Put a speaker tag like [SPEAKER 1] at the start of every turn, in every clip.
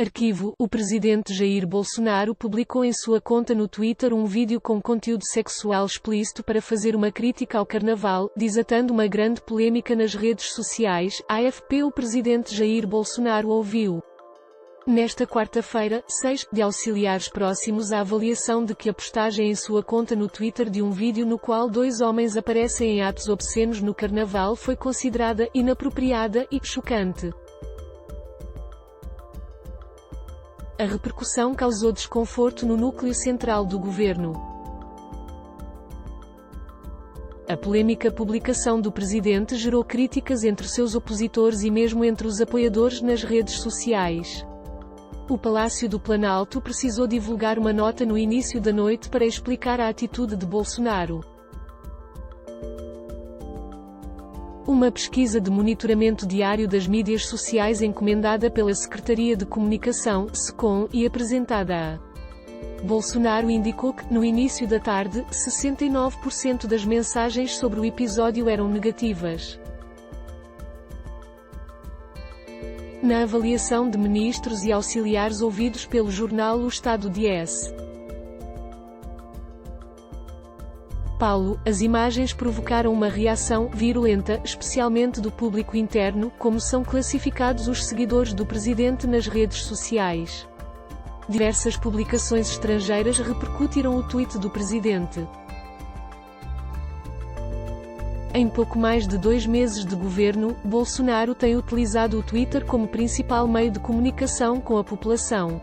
[SPEAKER 1] Arquivo: o presidente Jair Bolsonaro publicou em sua conta no Twitter um vídeo com conteúdo sexual explícito para fazer uma crítica ao carnaval, desatando uma grande polêmica nas redes sociais. AFP: o presidente Jair Bolsonaro ouviu nesta quarta-feira, 6, de auxiliares próximos à avaliação de que a postagem em sua conta no Twitter de um vídeo no qual dois homens aparecem em atos obscenos no carnaval foi considerada inapropriada e chocante. A repercussão causou desconforto no núcleo central do governo. A polêmica publicação do presidente gerou críticas entre seus opositores e mesmo entre os apoiadores nas redes sociais. O Palácio do Planalto precisou divulgar uma nota no início da noite para explicar a atitude de Bolsonaro. Uma pesquisa de monitoramento diário das mídias sociais encomendada pela Secretaria de Comunicação, SECOM, e apresentada a Bolsonaro indicou que, no início da tarde, 69% das mensagens sobre o episódio eram negativas. Na avaliação de ministros e auxiliares ouvidos pelo jornal O Estado de S. Paulo, as imagens provocaram uma reação virulenta, especialmente do público interno, como são classificados os seguidores do presidente nas redes sociais. Diversas publicações estrangeiras repercutiram o tweet do presidente. Em pouco mais de 2 meses de governo, Bolsonaro tem utilizado o Twitter como principal meio de comunicação com a população.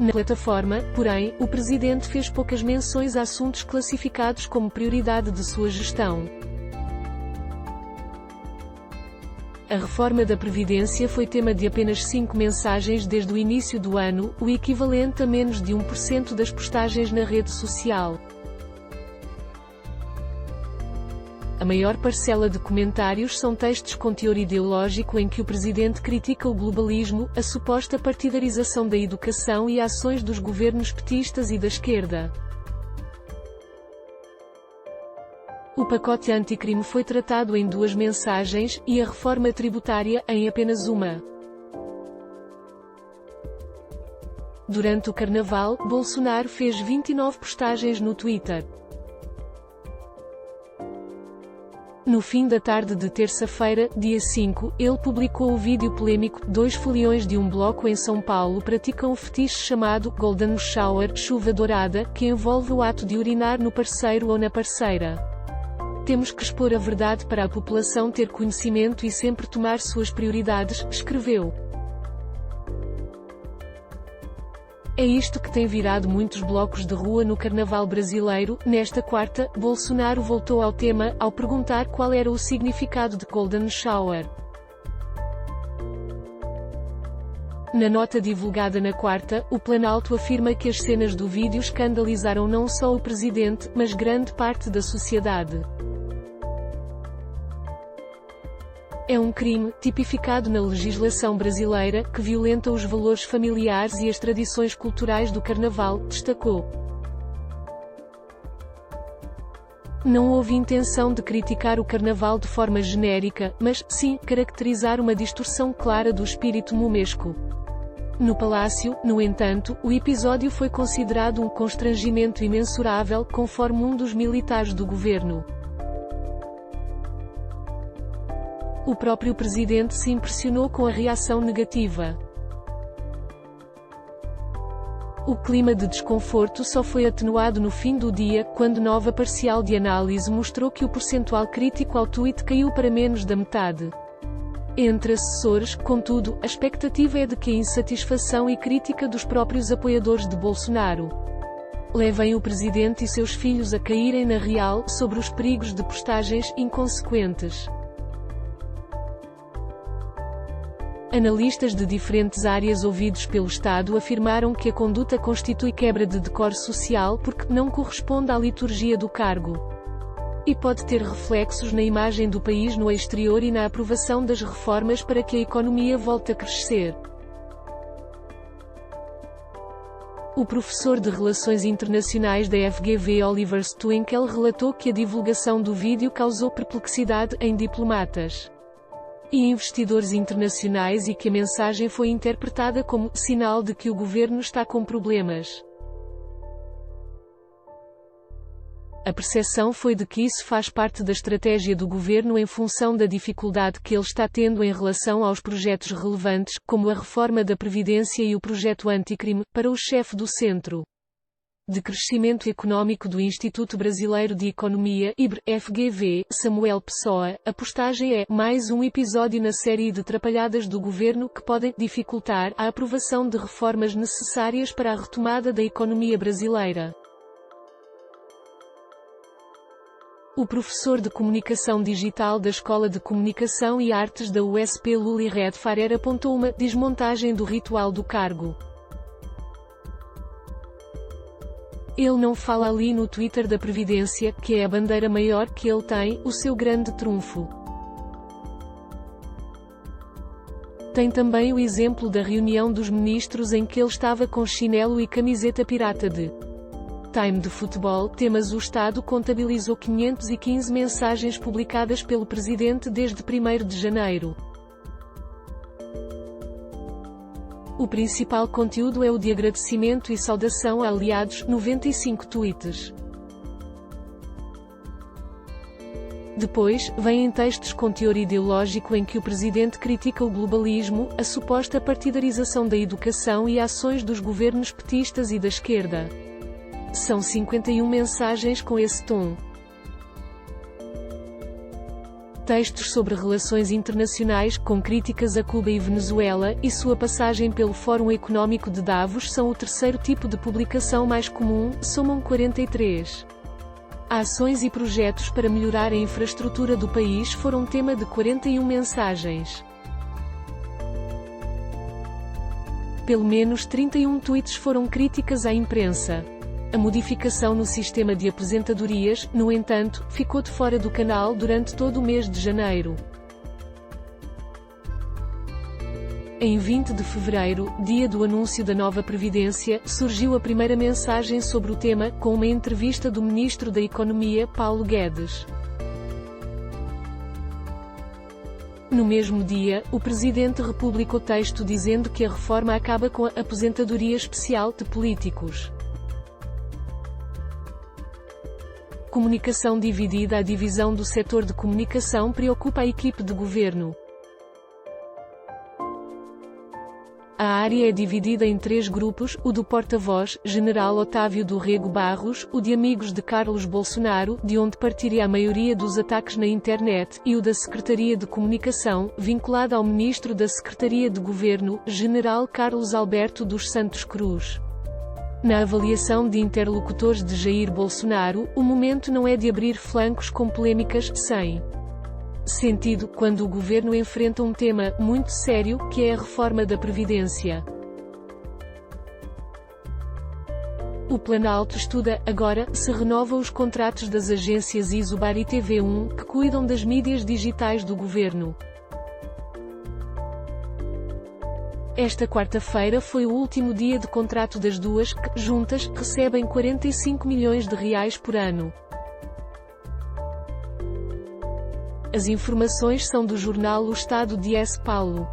[SPEAKER 1] Na plataforma, porém, o presidente fez poucas menções a assuntos classificados como prioridade de sua gestão. A reforma da Previdência foi tema de apenas 5 mensagens desde o início do ano, o equivalente a menos de 1% das postagens na rede social. A maior parcela de comentários são textos com teor ideológico em que o presidente critica o globalismo, a suposta partidarização da educação e ações dos governos petistas e da esquerda. O pacote anticrime foi tratado em 2 mensagens, e a reforma tributária, em apenas uma. Durante o carnaval, Bolsonaro fez 29 postagens no Twitter. No fim da tarde de terça-feira, dia 5, ele publicou o vídeo polêmico: 2 foliões de um bloco em São Paulo praticam o fetiche chamado Golden Shower, chuva dourada, que envolve o ato de urinar no parceiro ou na parceira. Temos que expor a verdade para a população ter conhecimento e sempre tomar suas prioridades, escreveu. É isto que tem virado muitos blocos de rua no carnaval brasileiro. Nesta quarta, Bolsonaro voltou ao tema, ao perguntar qual era o significado de Golden Shower. Na nota divulgada na quarta, o Planalto afirma que as cenas do vídeo escandalizaram não só o presidente, mas grande parte da sociedade. É um crime, tipificado na legislação brasileira, que violenta os valores familiares e as tradições culturais do carnaval, destacou. Não houve intenção de criticar o carnaval de forma genérica, mas, sim, caracterizar uma distorção clara do espírito momesco. No Palácio, no entanto, o episódio foi considerado um constrangimento imensurável, conforme um dos militares do governo. O próprio presidente se impressionou com a reação negativa. O clima de desconforto só foi atenuado no fim do dia, quando nova parcial de análise mostrou que o percentual crítico ao tweet caiu para menos da metade. Entre assessores, contudo, a expectativa é de que a insatisfação e crítica dos próprios apoiadores de Bolsonaro levem o presidente e seus filhos a caírem na real sobre os perigos de postagens inconsequentes. Analistas de diferentes áreas ouvidos pelo Estado afirmaram que a conduta constitui quebra de decoro social porque não corresponde à liturgia do cargo. E pode ter reflexos na imagem do país no exterior e na aprovação das reformas para que a economia volte a crescer. O professor de Relações Internacionais da FGV Oliver Stwinkel relatou que a divulgação do vídeo causou perplexidade em diplomatas. e investidores internacionais e que a mensagem foi interpretada como sinal de que o governo está com problemas. A percepção foi de que isso faz parte da estratégia do governo em função da dificuldade que ele está tendo em relação aos projetos relevantes, como a reforma da Previdência e o projeto anticrime, para o chefe do Centro de Crescimento Econômico do Instituto Brasileiro de Economia, IBRE-FGV, Samuel Pessoa. A postagem é mais um episódio na série de atrapalhadas do governo que podem dificultar a aprovação de reformas necessárias para a retomada da economia brasileira. O professor de Comunicação Digital da Escola de Comunicação e Artes da USP Luli Red Farer apontou uma desmontagem do ritual do cargo. Ele não fala ali no Twitter da Previdência, que é a bandeira maior que ele tem, o seu grande trunfo. Tem também o exemplo da reunião dos ministros em que ele estava com chinelo e camiseta pirata de Time de futebol, temas. O Estado contabilizou 515 mensagens publicadas pelo presidente desde 1º de janeiro. O principal conteúdo é o de agradecimento e saudação a aliados, 95 tweets. Depois, vêm textos com teor ideológico em que o presidente critica o globalismo, a suposta partidarização da educação e ações dos governos petistas e da esquerda. São 51 mensagens com esse tom. Textos sobre relações internacionais, com críticas a Cuba e Venezuela, e sua passagem pelo Fórum Econômico de Davos são o terceiro tipo de publicação mais comum, somam 43. Ações e projetos para melhorar a infraestrutura do país foram tema de 41 mensagens. Pelo menos 31 tweets foram críticas à imprensa. A modificação no sistema de aposentadorias, no entanto, ficou de fora do canal durante todo o mês de janeiro. Em 20 de fevereiro, dia do anúncio da nova Previdência, surgiu a primeira mensagem sobre o tema, com uma entrevista do ministro da Economia, Paulo Guedes. No mesmo dia, o presidente republicou texto dizendo que a reforma acaba com a aposentadoria especial de políticos. Comunicação dividida. A divisão do setor de comunicação preocupa a equipe de governo. A área é dividida em 3 grupos, o do porta-voz, General Otávio do Rego Barros, o de amigos de Carlos Bolsonaro, de onde partiria a maioria dos ataques na internet, e o da Secretaria de Comunicação, vinculada ao Ministro da Secretaria de Governo, General Carlos Alberto dos Santos Cruz. Na avaliação de interlocutores de Jair Bolsonaro, o momento não é de abrir flancos com polêmicas sem sentido, quando o governo enfrenta um tema muito sério, que é a reforma da Previdência. O Planalto estuda, agora, se renova os contratos das agências Isobar e TV1, que cuidam das mídias digitais do governo. Esta quarta-feira foi o último dia de contrato das duas, que, juntas, recebem 45 milhões de reais por ano. As informações são do jornal O Estado de S. Paulo.